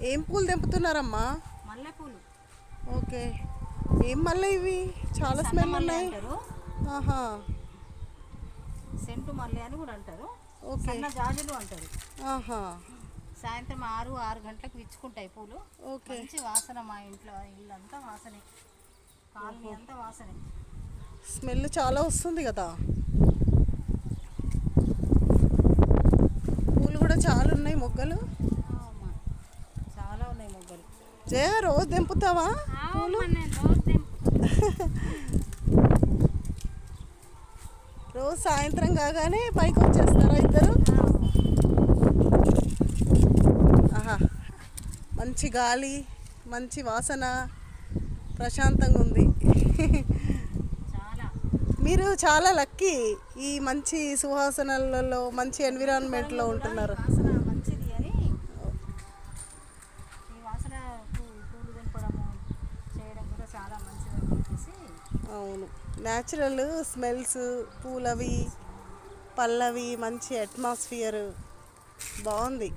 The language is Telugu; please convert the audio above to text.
ఏం పూలు తెంపుతున్నారమ్మా? మల్లెపూలు. ఓకే. ఏం మల్లె ఇవి? చాలా స్మెల్ ఉన్నాయి. ఆహా, సెంటు మల్లె అని కూడా అంటారు. ఓకే. సన్న జాజులు అంటారు. ఆహా, సాయంత్రం 6 గంటలకు విచ్చుకుంటాయి పూలు. ఓకే. మంచి వాసన, మా ఇంట్లో ఇల్లంతా వాసనే, కాలనీ అంతా వాసనే. స్మెల్ చాలా వస్తుంది కదా. పూలు కూడా చాలా ఉన్నాయి, మొగ్గలు చాలా ఉన్నాయి మొగ్గలు. జయ, రోజు తెంపుతావా పూలు? రోజు సాయంత్రం కాగానే పైకి వచ్చేస్తారా ఇద్దరు? ఆహా, మంచి గాలి, మంచి వాసన, ప్రశాంతంగా ఉంది. మీరు చాలా లక్కీ, ఈ మంచి సువాసనలలో మంచి ఎన్విరాన్మెంట్లో ఉంటున్నారు. మంచిది అని ఈ వాసన పూలు తెంపడము చేయడం కూడా చాలా మంచిది అని చెప్పేసి. అవును, న్యాచురల్ స్మెల్స్, పూలవి, పళ్ళవి, మంచి అట్మాస్ఫియర్ బాగుంది.